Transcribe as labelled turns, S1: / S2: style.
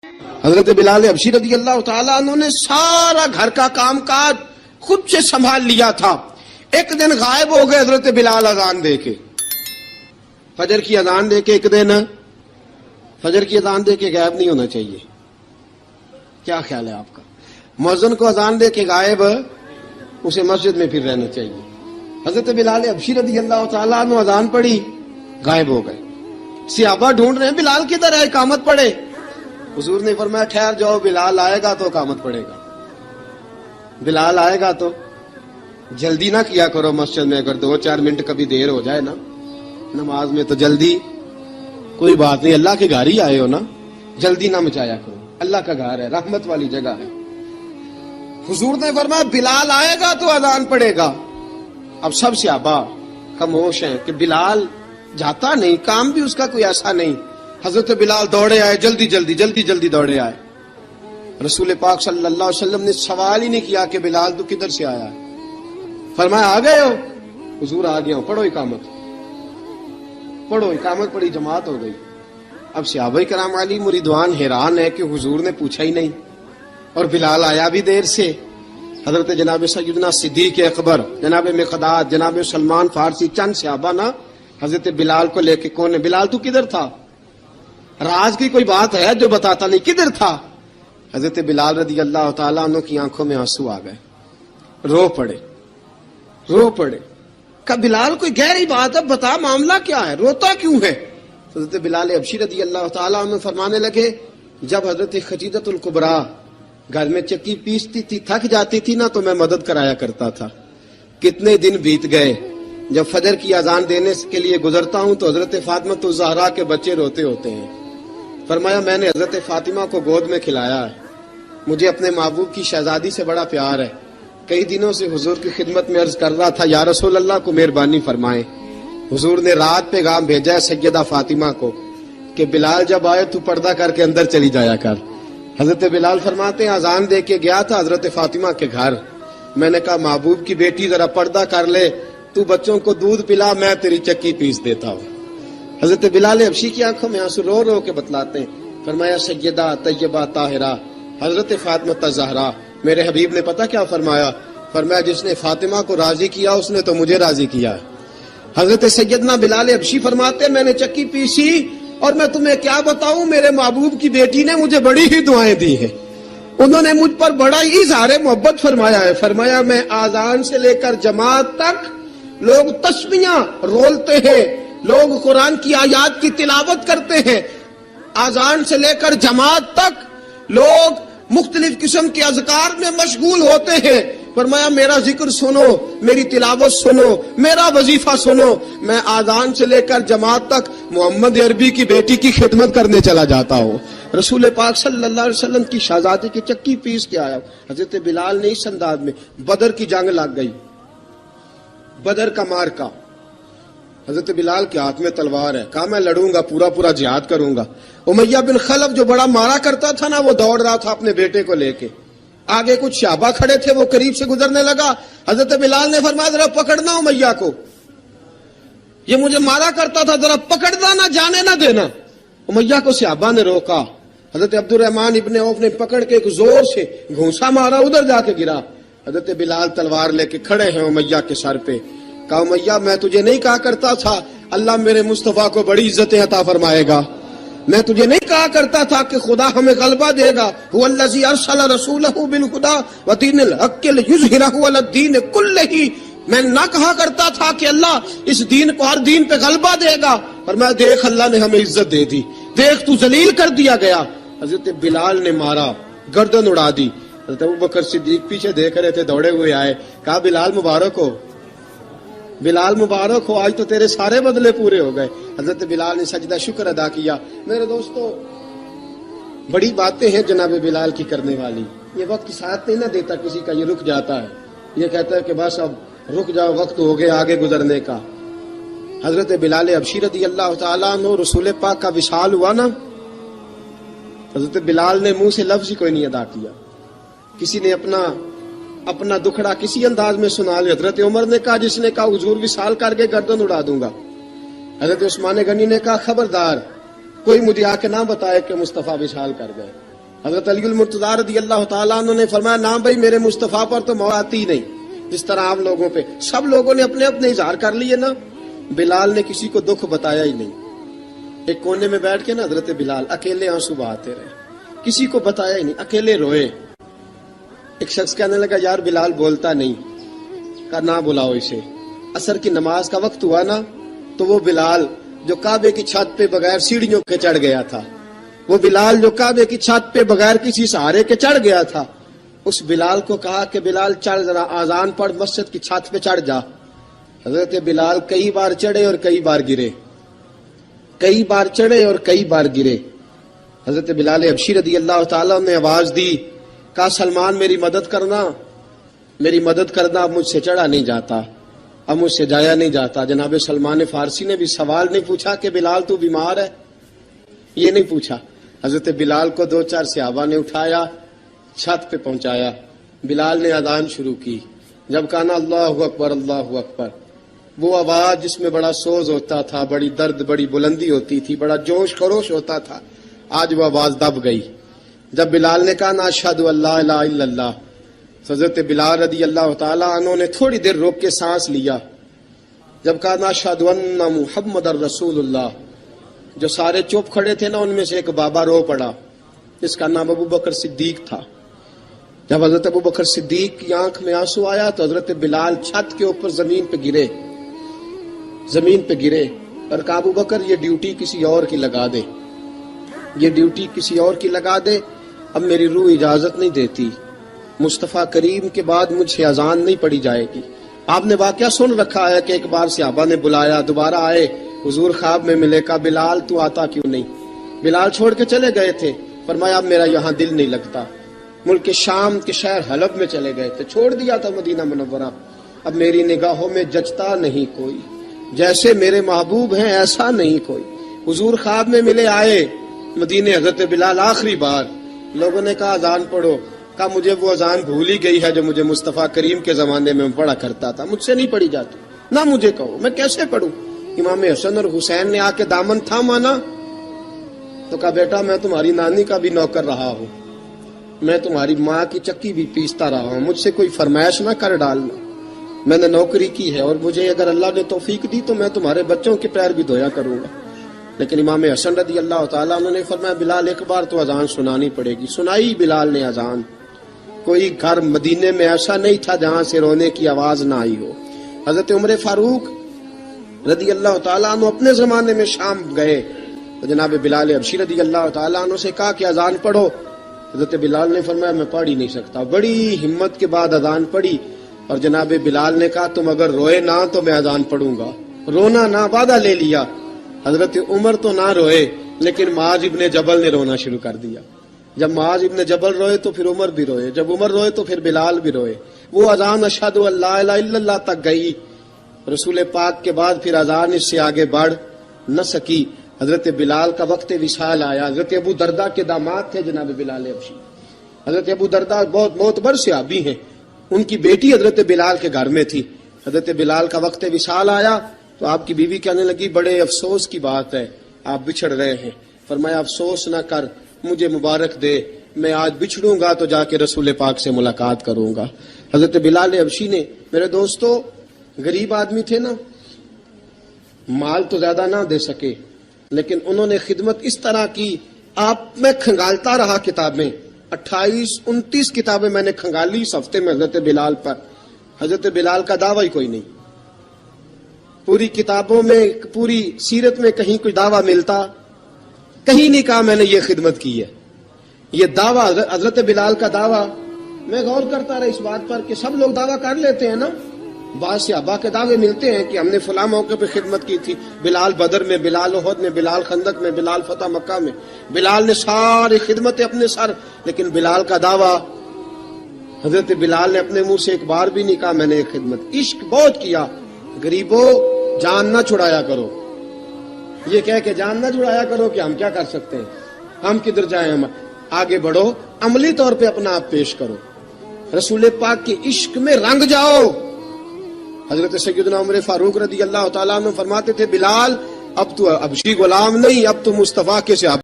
S1: حضرت بلال حبشی رضی اللہ تعالیٰ عنہ نے سارا گھر کا کام کاج خود سے سنبھال لیا تھا. ایک دن غائب ہو گئے حضرت بلال اذان دے کے, فجر کی اذان دے کے. ایک دن فجر کی اذان دے کے غائب نہیں ہونا چاہیے. کیا خیال ہے آپ کا؟ مؤذن کو اذان دے کے غائب, اسے مسجد میں پھر رہنا چاہیے. حضرت بلال حبشی رضی اللہ تعالیٰ عنہ اذان پڑھی, غائب ہو گئے. صحابہ ڈھونڈ رہے ہیں بلال کدھر ہے, اقامت پڑھے. حضور نے فرمایا ٹھہر جاؤ, بلال آئے گا تو اقامت پڑھے گا. بلال آئے گا تو جلدی نہ کیا کرو مسجد میں. اگر 2-4 منٹ کبھی دیر ہو جائے نا نماز میں تو جلدی کوئی بات نہیں, اللہ کے گھر ہی آئے ہو نا, جلدی نہ مچایا کرو. اللہ کا گھر ہے, رحمت والی جگہ ہے. حضور نے فرمایا بلال آئے گا تو اذان پڑھے گا. اب سب صحابہ خاموش ہیں کہ بلال جاتا نہیں, کام بھی اس کا کوئی ایسا نہیں. حضرت بلال دوڑے آئے, جلدی دوڑے آئے. رسول پاک صلی اللہ علیہ وسلم نے سوال ہی نہیں کیا کہ بلال تو کدھر سے آیا ہے. فرمایا آ گئے ہو؟ حضور آ گیا ہوں. پڑھو اقامت, پڑھو اقامت. پڑھی, جماعت ہو گئی. اب صحابہ کرام علی مریدوان حیران ہے کہ حضور نے پوچھا ہی نہیں اور بلال آیا بھی دیر سے. حضرت جناب سیدنا صدیق اکبر, جناب مقداد, جناب سلمان فارسی, چند صحابہ نا حضرت بلال کو لے کے, کون ہے بلال تو کدھر تھا؟ راز کی کوئی بات ہے جو بتاتا نہیں, کدھر تھا؟ حضرت بلال رضی اللہ تعالیٰ عنہ کی آنکھوں میں آنسو آ گئے, رو پڑے. کہ بلال کوئی گہری بات ہے, بتا معاملہ کیا ہے, روتا کیوں ہے؟ حضرت بلال حبشی رضی اللہ تعالیٰ عنہ فرمانے لگے جب حضرت خدیجہ الکبریٰ گھر میں چکی پیستی تھی, تھک جاتی تھی نا تو میں مدد کرایا کرتا تھا. کتنے دن بیت گئے, جب فجر کی اذان دینے کے لیے گزرتا ہوں تو حضرت فاطمہ الزہرا کے بچے روتے ہوتے ہیں. فرمایا میں نے حضرت فاطمہ کو گود میں کھلایا ہے, مجھے اپنے محبوب کی شہزادی سے بڑا پیار ہے. کئی دنوں سے حضور کی خدمت میں عرض کر رہا تھا یا رسول اللہ کو مہربانی فرمائیں. حضور نے رات پیغام بھیجا ہے سیدہ فاطمہ کو کہ بلال جب آئے تو پردہ کر کے اندر چلی جایا کر. حضرت بلال فرماتے ہیں اذان دے کے گیا تھا حضرت فاطمہ کے گھر. میں نے کہا محبوب کی بیٹی ذرا پردہ کر لے, تو بچوں کو دودھ پلا, میں تیری چکی پیس دیتا ہوں. حضرت بلال حبشی کی آنکھوں میں آنسو رو رو کے بتلاتے ہیں. فرمایا سیدہ طیبہ طاہرہ حضرت فاطمہ الزہرا. میرے حبیب نے پتہ کیا فرمایا؟ فرمایا جس نے فاطمہ کو راضی کیا اس نے تو مجھے راضی کیا. حضرت سیدنا بلال حبشی فرماتے میں نے چکی پیسی اور میں تمہیں کیا بتاؤں, میرے محبوب کی بیٹی نے مجھے بڑی ہی دعائیں دی ہیں. انہوں نے مجھ پر بڑا ہی اظہار محبت فرمایا ہے. فرمایا میں آذان سے لے کر جماعت تک لوگ تسبیحاں رولتے ہیں, لوگ قرآن کی آیات کی تلاوت کرتے ہیں. آذان سے لے کر جماعت تک لوگ مختلف قسم کے اذکار میں مشغول ہوتے ہیں. فرمایا میرا ذکر سنو, میری تلاوت سنو, میرا وظیفہ سنو. میں آذان سے لے کر جماعت تک محمد عربی کی بیٹی کی خدمت کرنے چلا جاتا ہوں. رسول پاک صلی اللہ علیہ وسلم کی شہزادی کی چکی پیس کے آیا. حضرت بلال نے اس انداز میں, بدر کی جنگ لگ گئی, بدر کا مارکا, حضرت بلال کے ہاتھ میں تلوار ہے. کہا میں لڑوں گا, پورا جہاد کروں گا. امیہ بن خلف جو بڑا مارا کرتا تھا نا, وہ دوڑ رہا تھا اپنے بیٹے کو لے کے. آگے کچھ صحابہ کھڑے تھے, وہ قریب سے گزرنے لگا. حضرت بلال نے فرمایا ذرا پکڑنا امیہ کو, یہ مجھے مارا کرتا تھا, ذرا پکڑنا, نہ جانے نہ دینا. امیہ کو صحابہ نے روکا. حضرت عبد الرحمن ابن عوف نے پکڑ کے ایک زور سے گھونسا مارا, ادھر جا کے گرا. حضرت بلال تلوار لے کے کھڑے ہیں امیہ کے سر پہ. کہا امیہ میں تجھے نہیں کہا کرتا تھا اللہ میرے مصطفیٰ کو بڑی عزتیں عطا فرمائے گا؟ میں تجھے نہیں کہا کرتا تھا کہ خدا ہمیں غلبہ دے گا؟ هو الذی ارسل رسولہ بالہدی ودین الحق لیظہرہ علی الدین کلہ. میں نہ کہا کرتا تھا کہ اللہ اس دین کو ہر دین پہ غلبہ دے گا. فرمایا دیکھ اللہ نے ہمیں عزت دے دی, دیکھ تو ذلیل کر دیا گیا. حضرت بلال نے مارا, گردن اڑا دی. حضرت ابوبکر صدیق پیچھے دیکھ رہے تھے, دوڑے ہوئے آئے. کہا بلال مبارک ہو, بلال مبارک ہو, آج تو تیرے سارے بدلے پورے ہو گئے. حضرت بلال نے سجدہ شکر ادا کیا. میرے دوستو بڑی باتیں ہیں جناب بلال کی کرنے والی. یہ وقت ساتھ نہیں نہ دیتا کسی کا, یہ رک جاتا ہے, یہ کہتا ہے کہ بس اب رک جاؤ, وقت ہو گیا آگے گزرنے کا. حضرت بلال حبشی رضی اللہ تعالیٰ عنہ رسول پاک کا وصال ہوا نا, حضرت بلال نے منہ سے لفظ ہی کوئی نہیں ادا کیا. کسی نے اپنا دکھڑا کسی انداز میں سنا لیا. حضرت عمر نے کہا, جس نے کہا حضور وصال کر کے گردن اڑا دوں گا. حضرت عثمان غنی نے کہا خبردار کوئی مجھے آ کے نہ بتائے کہ مصطفیٰ وصال کر گئے. حضرت علی المرتضیٰ رضی اللہ تعالیٰ عنہ نے فرمایا نہ بھائی میرے مصطفیٰ پر تو موت آتی نہیں جس طرح عام لوگوں پہ. سب لوگوں نے اپنے اپنے اظہار کر لیے نا. بلال نے کسی کو دکھ بتایا ہی نہیں. ایک کونے میں بیٹھ کے نا حضرت بلال اکیلے آنسو بہاتے رہے, کسی کو بتایا ہی نہیں, اکیلے روئے. ایک شخص کہنے لگا یار بلال بولتا نہیں. کہا نہ بلاؤ اسے. عصر کی نماز کا وقت ہوا نا تو وہ بلال جو کعبے کی چھت پہ بغیر سیڑھیوں کے چڑھ گیا تھا, وہ بلال جو کعبے کی چھت پہ بغیر کسی سہارے کے چڑھ گیا تھا, اس بلال کو کہا کہ بلال چڑھ ذرا آذان پڑھ مسجد کی چھت پہ چڑھ جا. حضرت بلال کئی بار چڑھے اور کئی بار گرے, کئی بار چڑھے اور کئی بار گرے. حضرت بلال حبشی رضی اللہ تعالیٰ نے آواز دی, کہا سلمان میری مدد کرنا, میری مدد کرنا, اب مجھ سے چڑھا نہیں جاتا, اب مجھ سے جایا نہیں جاتا. جناب سلمان فارسی نے بھی سوال نہیں پوچھا کہ بلال تو بیمار ہے, یہ نہیں پوچھا. حضرت بلال کو 2-4 صحابہ نے اٹھایا, چھت پہ پہنچایا. بلال نے اذان شروع کی. جب کہا نا اللہ اکبر اللہ اکبر, وہ آواز جس میں بڑا سوز ہوتا تھا, بڑی درد, بڑی بلندی ہوتی تھی, بڑا جوش خروش ہوتا تھا, آج وہ آواز دب گئی. جب بلال نے کہا نا اشہد ان لا الہ الا اللہ, حضرت بلال رضی اللہ تعالیٰ عنہ نے تھوڑی دیر روک کے سانس لیا. جب کہا نا اشہد ان محمد الرسول اللہ, جو سارے چپ کھڑے تھے نا ان میں سے ایک بابا رو پڑا, جس کا نام ابو بکر صدیق تھا. جب حضرت ابو بکر صدیق کی آنکھ میں آنسو آیا تو حضرت بلال چھت کے اوپر زمین پہ گرے, زمین پہ گرے اور کہا ابو بکر یہ ڈیوٹی کسی اور کی لگا دے, یہ ڈیوٹی کسی اور کی لگا دے, اب میری روح اجازت نہیں دیتی, مصطفیٰ کریم کے بعد مجھ سے اذان نہیں پڑی جائے گی. آپ نے واقعہ سن رکھا ہے کہ ایک بار صحابہ نے بلایا, دوبارہ آئے, حضور خواب میں ملے, کہا بلال تو آتا کیوں نہیں. بلال چھوڑ کے چلے گئے تھے. فرمایا اب میرا یہاں دل نہیں لگتا. ملک شام کے شہر حلب میں چلے گئے تھے, چھوڑ دیا تھا مدینہ منورہ. اب میری نگاہوں میں جچتا نہیں کوئی, جیسے میرے محبوب ہیں ایسا نہیں کوئی. حضور خواب میں ملے, آئے مدینے. حضرت بلال آخری بار, لوگوں نے کہا اذان پڑھو. کہا مجھے وہ اذان بھول ہی گئی ہے جو مجھے مصطفیٰ کریم کے زمانے میں پڑھا کرتا تھا, مجھ سے نہیں پڑھی جاتی. نہ مجھے کہو, میں کیسے پڑھوں. امام حسن اور حسین نے آ کے دامن تھاما نا تو کہا بیٹا میں تمہاری نانی کا بھی نوکر رہا ہوں, میں تمہاری ماں کی چکی بھی پیستا رہا ہوں, مجھ سے کوئی فرمائش نہ کر ڈالنا. میں نے نوکری کی ہے اور مجھے اگر اللہ نے توفیق دی تو میں تمہارے بچوں کے پیر بھی دھویا کروں گا. لیکن امام حسن رضی اللہ تعالیٰ عنہ نے فرمایا بلال ایک بار تو اذان سنانی پڑے گی. سنائی بلال نے اذان. کوئی گھر مدینے میں ایسا نہیں تھا جہاں سے رونے کی آواز نہ آئی ہو. حضرت عمر فاروق رضی اللہ تعالیٰ عنہ اپنے زمانے میں شام گئے تو جناب بلال حبشی رضی اللہ تعالیٰ عنہ سے کہا کہ اذان پڑھو. حضرت بلال نے فرمایا میں پڑھ ہی نہیں سکتا. بڑی ہمت کے بعد اذان پڑھی اور جناب بلال نے کہا تم اگر روئے نہ تو میں اذان پڑھوں گا. رونا نہ, وعدہ لے لیا. حضرت عمر تو نہ روئے لیکن معاذ ابن جبل نے رونا شروع کر دیا. جب معاذ ابن جبل روئے تو پھر عمر بھی روئے, جب عمر روئے تو پھر بلال بھی روئے. وہ اذان اشہد ان لا الہ الا اللہ تک گئی. رسول پاک کے بعد پھر اذان اس سے آگے بڑھ نہ سکی. حضرت بلال کا وقت وصال آیا. حضرت ابو درداء کے داماد تھے جناب بلال حبشی. حضرت ابو درداء بہت معتبر صحابی ہیں, ان کی بیٹی حضرت بلال کے گھر میں تھی. حضرت بلال کا وقت وصال آیا تو آپ کی بیوی کہنے لگی بڑے افسوس کی بات ہے, آپ بچھڑ رہے ہیں. فرمایا افسوس نہ کر, مجھے مبارک دے, میں آج بچھڑوں گا تو جا کے رسول پاک سے ملاقات کروں گا. حضرت بلال حبشی نے, میرے دوستو غریب آدمی تھے نا, مال تو زیادہ نہ دے سکے لیکن انہوں نے خدمت اس طرح کی. آپ میں کھنگالتا رہا کتابیں, 28-29 کتابیں میں نے کھنگالی اس ہفتے میں حضرت بلال پر. حضرت بلال کا دعویٰ ہی کوئی نہیں. پوری کتابوں میں, پوری سیرت میں کہیں کوئی دعویٰ ملتا؟ کہیں نہیں کہا میں نے یہ خدمت کی ہے. یہ دعویٰ حضرت بلال کا دعویٰ, میں غور کرتا رہا اس بات پر کہ سب لوگ دعویٰ کر لیتے ہیں نا. بعض صحابہ کے دعوے ملتے ہیں کہ ہم نے فلاں موقع پہ خدمت کی تھی, بلال بدر میں, بلال احد میں, بلال خندق میں, بلال فتح مکہ میں. بلال نے ساری خدمتیں اپنے سر, لیکن بلال کا دعویٰ حضرت بلال نے اپنے منہ سے ایک بار بھی نہیں کہا میں نے یہ خدمت. عشق بہت کیا. غریبوں جان نہ چھڑایا کرو, یہ کہہ کے جان نہ چھڑایا کرو کہ ہم کیا کر سکتے ہیں, ہم کدھر جائیں, ہم آگے بڑھو, عملی طور پہ اپنا آپ پیش کرو, رسول پاک کے عشق میں رنگ جاؤ. حضرت سیدنا عمر فاروق رضی اللہ تعالیٰ عنہ فرماتے تھے بلال اب تو حبشی غلام نہیں, اب تو مصطفیٰ کے صحابی